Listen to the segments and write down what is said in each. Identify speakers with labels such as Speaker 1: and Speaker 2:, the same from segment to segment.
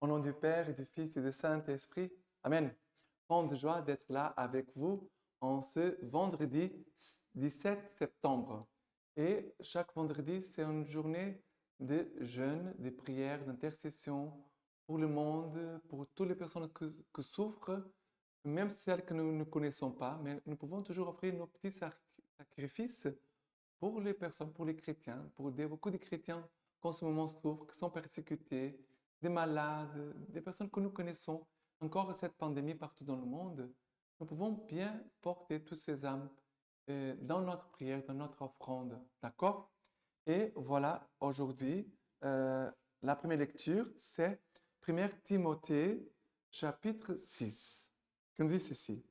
Speaker 1: Au nom du Père et du Fils et du Saint-Esprit. Amen. Grande joie d'être là avec vous en ce vendredi 17 septembre. Et chaque vendredi, c'est une journée de jeûne, de prière, d'intercession pour le monde, pour toutes les personnes qui souffrent, même celles que nous ne connaissons pas, mais nous pouvons toujours offrir nos petits sacrifices pour les personnes, pour les chrétiens, beaucoup de chrétiens qui en ce moment souffrent, qui sont persécutés, des malades, des personnes que nous connaissons, encore cette pandémie partout dans le monde, nous pouvons bien porter toutes ces âmes dans notre prière, dans notre offrande. D'accord? Et voilà, aujourd'hui, la première lecture, c'est 1 Timothée, chapitre 6, qui nous dit ceci.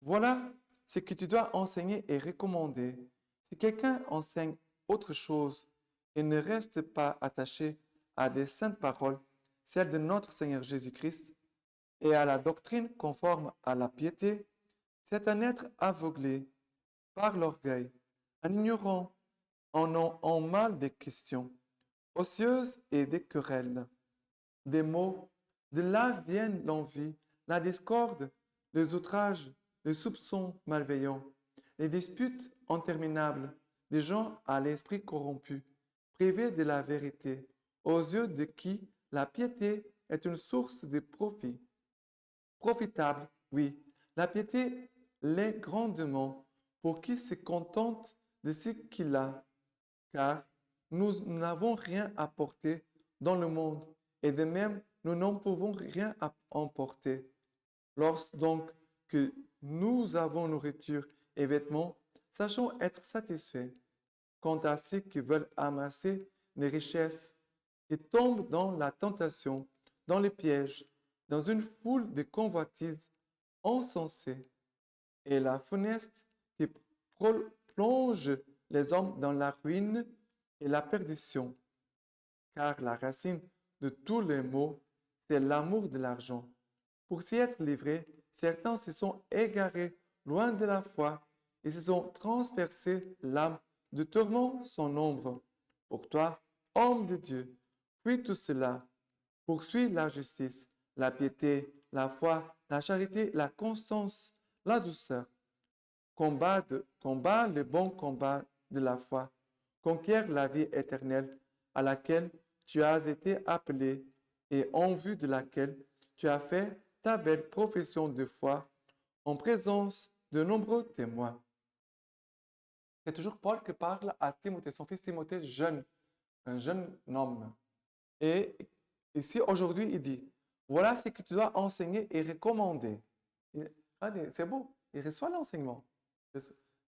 Speaker 1: Voilà ce que tu dois enseigner et recommander. Si quelqu'un enseigne autre chose et ne reste pas attaché à des saintes paroles, celles de notre Seigneur Jésus-Christ, et à la doctrine conforme à la piété, c'est un être aveuglé par l'orgueil, un ignorant, en mal des questions, ocieuse et des querelles, des mots. De là viennent l'envie, la discorde, les outrages, les soupçons malveillants, les disputes interminables, des gens à l'esprit corrompu, privés de la vérité, aux yeux de qui la piété est une source de profit. Profitable, oui, la piété l'est grandement pour qui se contente de ce qu'il a, car nous n'avons rien apporté dans le monde, et de même nous n'en pouvons rien emporter. Lorsque donc que nous avons nourriture et vêtements, sachons être satisfaits. Quant à ceux qui veulent amasser des richesses, ils tombent dans la tentation, dans les pièges, dans une foule de convoitises insensées, et la funeste qui plonge les hommes dans la ruine et la perdition. Car la racine de tous les maux, c'est l'amour de l'argent. Pour s'y être livrés, certains se sont égarés loin de la foi et se sont transpercés l'âme de tourments sans nombre. Pour toi, homme de Dieu, fuis tout cela. Poursuis la justice, la piété, la foi, la charité, la constance, la douceur. Combat le bon combat de la foi. Conquiert la vie éternelle à laquelle tu as été appelé et en vue de laquelle tu as fait ta belle profession de foi en présence de nombreux témoins. C'est toujours Paul qui parle à Timothée, son fils Timothée, jeune, un jeune homme. Et ici, aujourd'hui, il dit, voilà ce que tu dois enseigner et recommander. C'est beau, il reçoit l'enseignement.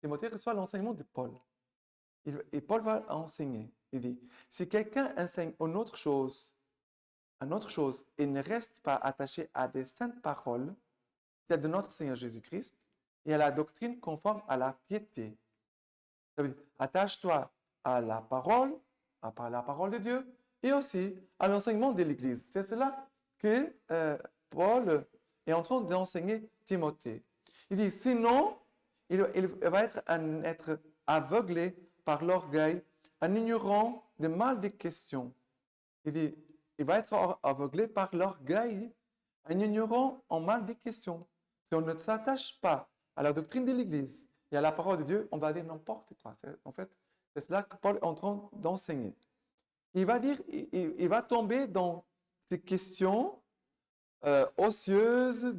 Speaker 1: Timothée reçoit l'enseignement de Paul. Et Paul va enseigner. Il dit, si quelqu'un enseigne une autre chose, et ne reste pas attaché à des saintes paroles, celles de notre Seigneur Jésus-Christ, et à la doctrine conforme à la piété. Ça veut dire, attache-toi à la parole de Dieu, et aussi à l'enseignement de l'Église. C'est cela que Paul est en train d'enseigner Timothée. Il dit, sinon, il va être un être aveuglé par l'orgueil, un ignorant de mal des questions. Il dit, il va être aveuglé par l'orgueil, un ignorant en mal des questions. Si on ne s'attache pas à la doctrine de l'Église et à la parole de Dieu, on va dire n'importe quoi. En fait, c'est cela que Paul est en train d'enseigner. Il va dire, il va tomber dans ces questions ocieuses,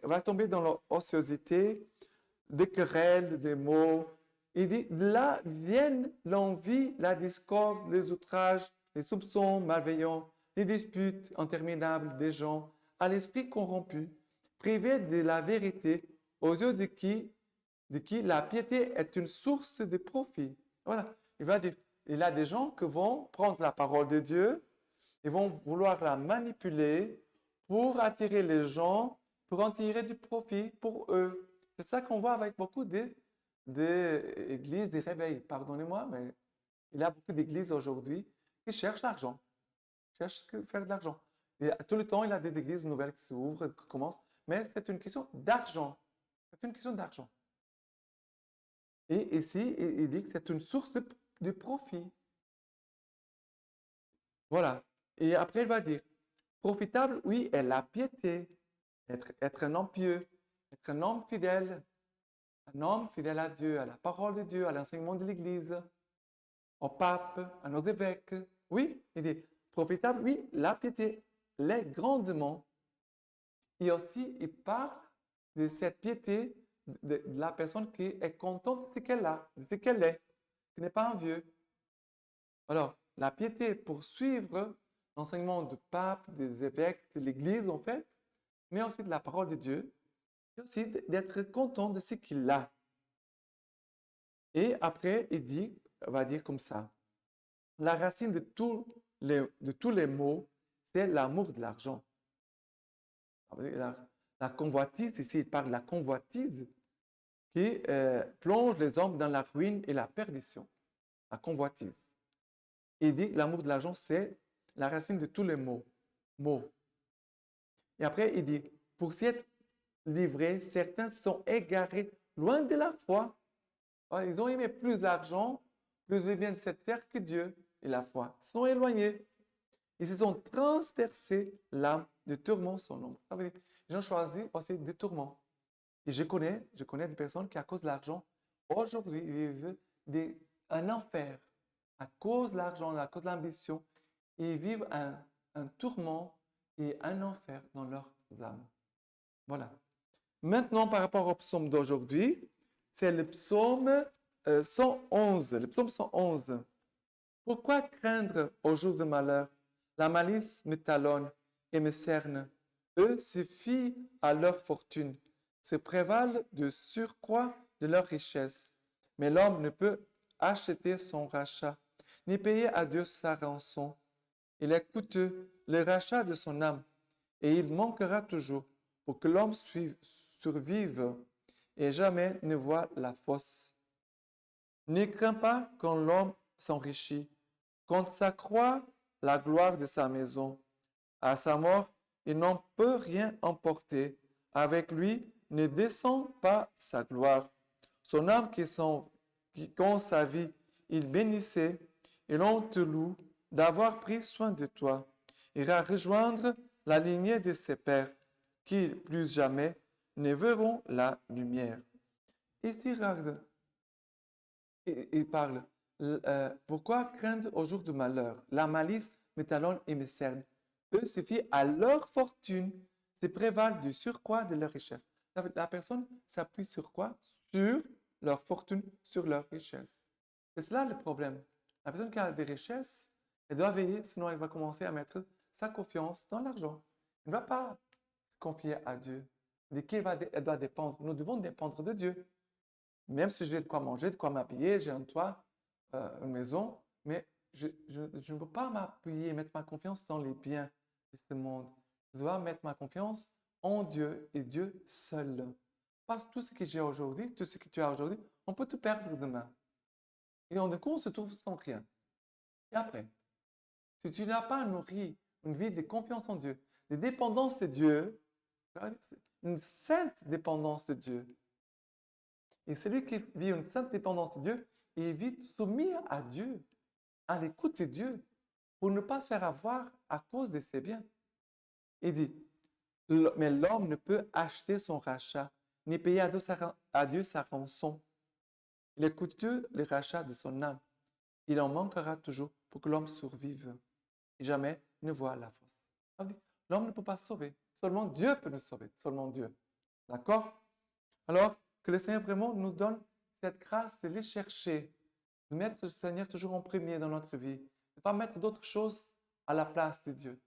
Speaker 1: va tomber dans l'ociosité, des querelles, des mots. Il dit, de là viennent l'envie, la discorde, les outrages, les soupçons malveillants, les disputes interminables des gens à l'esprit corrompu, privés de la vérité, aux yeux de qui la piété est une source de profit. Voilà, il va dire, il y a des gens qui vont prendre la parole de Dieu, ils vont vouloir la manipuler pour attirer les gens, pour en tirer du profit pour eux. C'est ça qu'on voit avec beaucoup d'églises, des réveils. Pardonnez-moi, mais il y a beaucoup d'églises aujourd'hui qui cherchent l'argent, cherchent à faire de l'argent. Et tout le temps, il y a des églises nouvelles qui s'ouvrent, qui commencent, mais c'est une question d'argent. C'est une question d'argent. Et ici, il dit que c'est une source de profit. Voilà. Et après, il va dire, Profitable, oui, est la piété, être un homme pieux, être un homme fidèle à Dieu, à la parole de Dieu, à l'enseignement de l'Église, au pape, à nos évêques. Oui, il dit, profitable, oui, la piété l'est grandement. Et aussi, il parle de cette piété de la personne qui est contente de ce qu'elle a, de ce qu'elle est, qui n'est pas envieux. Alors, la piété pour suivre l'enseignement du pape, des évêques, de l'Église en fait, mais aussi de la parole de Dieu, et aussi d'être content de ce qu'il a. Et après, on va dire comme ça, la racine de tous les maux, c'est l'amour de l'argent. La convoitise, ici il parle de la convoitise qui plonge les hommes dans la ruine et la perdition. La convoitise. Il dit que l'amour de l'argent, c'est la racine de tous les maux. Et après, il dit, pour s'y être livrés, certains se sont égarés loin de la foi. Alors, ils ont aimé plus l'argent, plus le bien de cette terre que Dieu et la foi. Ils se sont éloignés. Ils se sont transpercés l'âme de tourments sans nombre. Ils ont choisi aussi des tourments. Et je connais des personnes qui, à cause de l'argent, aujourd'hui, vivent un enfer. À cause de l'argent, à cause de l'ambition, ils vivent un tourment et un enfer dans leurs âmes. Voilà. Maintenant, par rapport au psaume d'aujourd'hui, c'est le psaume 111. Le psaume 111. Pourquoi craindre au jour de malheur? La malice me talonne et me cerne. Eux se fient à leur fortune, se prévalent de surcroît de leur richesse. Mais l'homme ne peut acheter son rachat, ni payer à Dieu sa rançon. Il est coûteux, le rachat de son âme, et il manquera toujours pour que l'homme survive et jamais ne voit la fosse. Ne crains pas quand l'homme s'enrichit, quand s'accroît la gloire de sa maison. À sa mort, il n'en peut rien emporter. Avec lui ne descend pas sa gloire. Son âme qui quand sa vie, il bénissait, et l'on te loue d'avoir pris soin de toi. Ira rejoindre la lignée de ses pères, qui plus jamais ne verront la lumière. Ici, regarde, il parle, pourquoi craindre au jour du malheur? La malice me talonne et me cerne. Eux se fient à leur fortune, se prévalent du surcroît de leur richesse. La personne s'appuie sur quoi? Sur leur fortune, sur leur richesse. C'est cela le problème. La personne qui a des richesses, elle doit veiller, sinon elle va commencer à mettre sa confiance dans l'argent. Elle ne va pas se confier à Dieu. De qui elle doit dépendre? Nous devons dépendre de Dieu. Même si j'ai de quoi manger, de quoi m'habiller, j'ai un toit, une maison, mais je ne peux pas m'appuyer, mettre ma confiance dans les biens de ce monde. Je dois mettre ma confiance en Dieu et Dieu seul. Parce que tout ce que j'ai aujourd'hui, tout ce que tu as aujourd'hui, on peut tout perdre demain. Et en coup, on se trouve sans rien. Et après, si tu n'as pas nourri une vie de confiance en Dieu, de dépendance de Dieu, une sainte dépendance de Dieu, et celui qui vit une sainte dépendance de Dieu, il vit soumis à Dieu, à l'écoute de Dieu, pour ne pas se faire avoir à cause de ses biens. Il dit, mais l'homme ne peut acheter son rachat, ni payer à Dieu sa rançon. Il est coûteux le rachat de son âme. Il en manquera toujours pour que l'homme survive et jamais ne voit la fosse. L'homme ne peut pas sauver. Seulement Dieu peut nous sauver. Seulement Dieu. D'accord? Alors, que le Seigneur vraiment nous donne cette grâce de les chercher, de mettre le Seigneur toujours en premier dans notre vie, de ne pas mettre d'autres choses à la place de Dieu,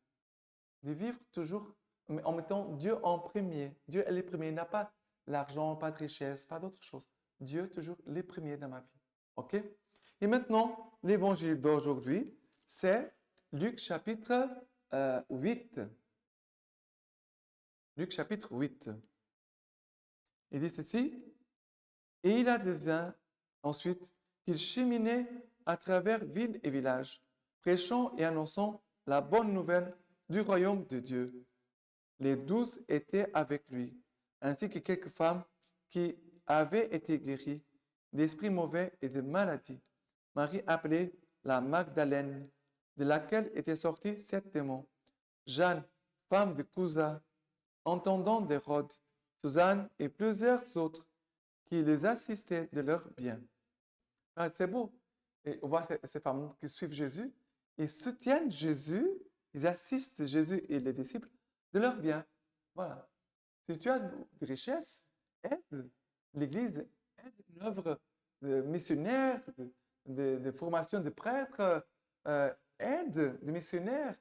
Speaker 1: de vivre toujours en mettant Dieu en premier. Dieu est le premier, il n'a pas l'argent, pas de richesse, pas d'autres choses. Dieu toujours le premier dans ma vie. OK? Et maintenant, l'évangile d'aujourd'hui, c'est Luc chapitre 8. Luc chapitre 8. Il dit ceci, et il advint ensuite qu'il cheminait à travers villes et villages, prêchant et annonçant la bonne nouvelle du royaume de Dieu. Les 12 étaient avec lui, ainsi que quelques femmes qui avaient été guéries d'esprits mauvais et de maladies. Marie appelée la Magdalène, de laquelle étaient sortis 7 démons. Jeanne, femme de Cousa, entendant d'Hérode, Suzanne et plusieurs autres qui les assistaient de leurs biens. Ah, c'est beau. Et on voit ces femmes qui suivent Jésus, ils soutiennent Jésus, ils assistent Jésus et les disciples de leurs biens. Voilà. Si tu as des richesses, aide l'Église, aide une œuvre de missionnaire, de formation de prêtres, aide des missionnaires,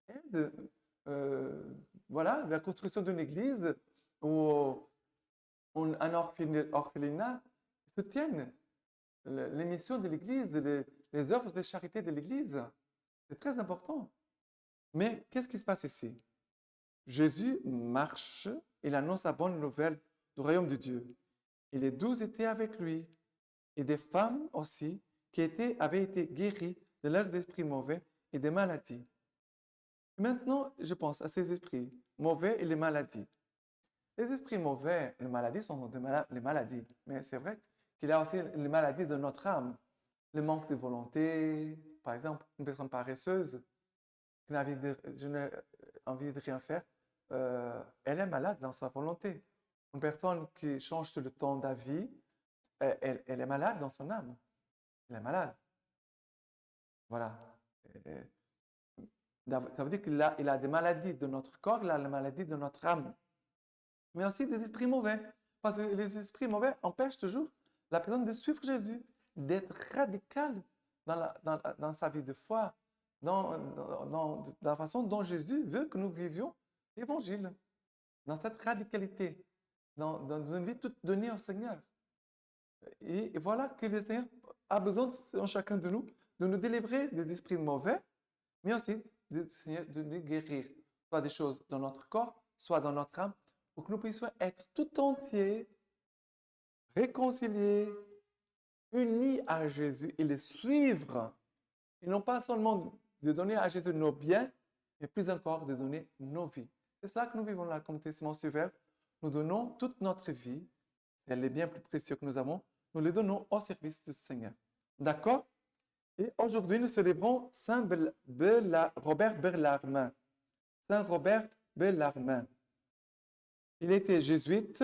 Speaker 1: aide voilà, la construction d'une église ou un orphelinat, soutiennent les missions de l'église, les œuvres de charité de l'église. C'est très important. Mais qu'est-ce qui se passe ici? Jésus marche, il annonce la bonne nouvelle du royaume de Dieu. Et les 12 étaient avec lui. Et des femmes aussi qui avaient été guéries de leurs esprits mauvais et des maladies. Maintenant, je pense à ces esprits mauvais et les maladies. Les esprits mauvais, les maladies sont les maladies. Mais c'est vrai qu'il y a aussi les maladies de notre âme. Le manque de volonté, par exemple, une personne paresseuse qui n'a envie de rien faire, elle est malade dans sa volonté. Une personne qui change tout le temps d'avis, elle est malade dans son âme. Elle est malade. Voilà. Ça veut dire qu'il a des maladies de notre corps, il a les maladies de notre âme. Mais aussi des esprits mauvais. Parce que les esprits mauvais empêchent toujours la personne de suivre Jésus, d'être radical dans sa vie de foi, dans la façon dont Jésus veut que nous vivions l'Évangile, dans cette radicalité, dans une vie toute donnée au Seigneur. Et voilà que le Seigneur a besoin, en chacun de nous délivrer des esprits mauvais, mais aussi de nous guérir, soit des choses dans notre corps, soit dans notre âme, pour que nous puissions être tout entiers, réconciliés, unis à Jésus et les suivre. Et non pas seulement de donner à Jésus nos biens, mais plus encore de donner nos vies. C'est ça que nous vivons dans la communauté Simon-Suivre. Nous donnons toute notre vie, c'est les biens plus précieux que nous avons, nous les donnons au service du Seigneur. D'accord? Et aujourd'hui, nous célébrons Saint Robert Bellarmin. Saint Robert Bellarmin. Il était jésuite,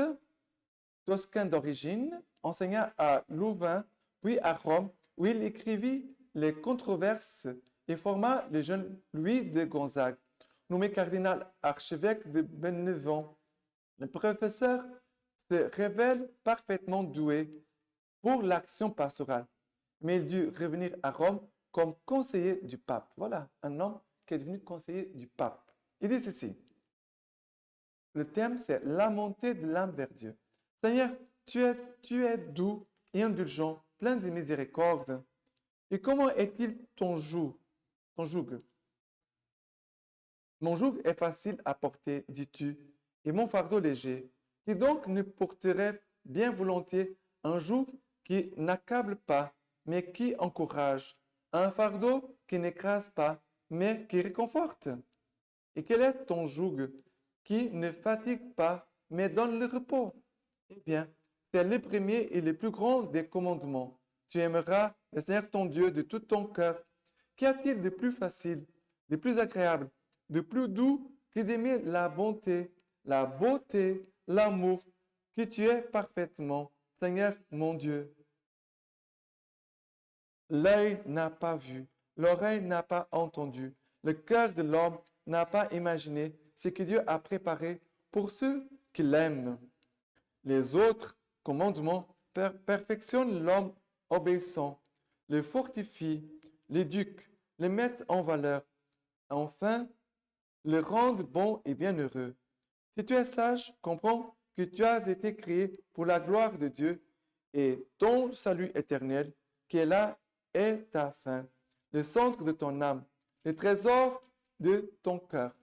Speaker 1: toscan d'origine, enseigna à Louvain, puis à Rome, où il écrivit les controverses et forma le jeune Louis de Gonzague, nommé cardinal archevêque de Bénévent. Le professeur se révèle parfaitement doué pour l'action pastorale, mais il dut revenir à Rome comme conseiller du pape. Voilà, un homme qui est devenu conseiller du pape. Il dit ceci. Le thème, c'est la montée de l'âme vers Dieu. Seigneur, tu es doux et indulgent, plein de miséricorde. Et comment est-il ton joug? Mon joug est facile à porter, dis-tu, et mon fardeau léger. Qui donc ne porterait bien volontiers un joug qui n'accable pas, mais qui encourage, un fardeau qui n'écrase pas, mais qui réconforte? Et quel est ton joug qui ne fatigue pas, mais donne le repos? Eh bien, c'est le premier et le plus grand des commandements. Tu aimeras le Seigneur ton Dieu de tout ton cœur. Qu'y a-t-il de plus facile, de plus agréable, de plus doux que d'aimer la bonté, la beauté, l'amour, que tu es parfaitement, Seigneur mon Dieu? L'œil n'a pas vu, l'oreille n'a pas entendu, le cœur de l'homme n'a pas imaginé ce que Dieu a préparé pour ceux qui l'aiment. Les autres commandements perfectionnent l'homme obéissant, le fortifient, l'éduquent, le mettent en valeur, enfin, le rendent bon et bienheureux. Si tu es sage, comprends que tu as été créé pour la gloire de Dieu et ton salut éternel, qui est là, est ta fin, le centre de ton âme, le trésor de ton cœur.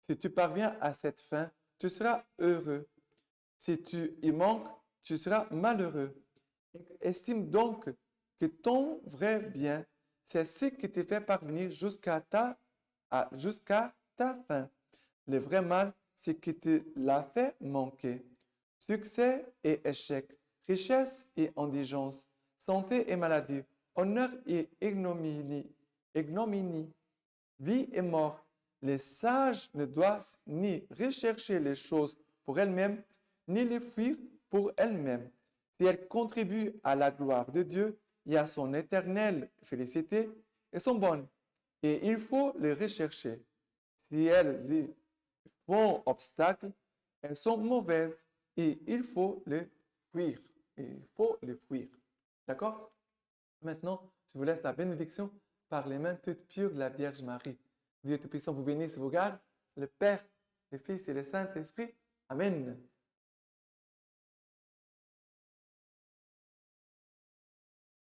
Speaker 1: Si tu parviens à cette fin, tu seras heureux. Si tu y manques, tu seras malheureux. Estime donc que ton vrai bien, c'est ce qui te fait parvenir jusqu'à ta fin. Le vrai mal, c'est qui te l'a fait manquer. Succès et échec, richesse et indigence, santé et maladie, honneur et ignominie, vie et mort, les sages ne doivent ni rechercher les choses pour elles-mêmes, ni les fuir pour elles-mêmes. Si elles contribuent à la gloire de Dieu et à son éternelle félicité, elles sont bonnes et il faut les rechercher. Si elles y font obstacle, elles sont mauvaises et il faut les fuir. Il faut les fuir. D'accord? Maintenant, je vous laisse la bénédiction par les mains toutes pures de la Vierge Marie. Dieu Tout-Puissant vous bénisse et vous garde, le Père, le Fils et le Saint-Esprit. Amen.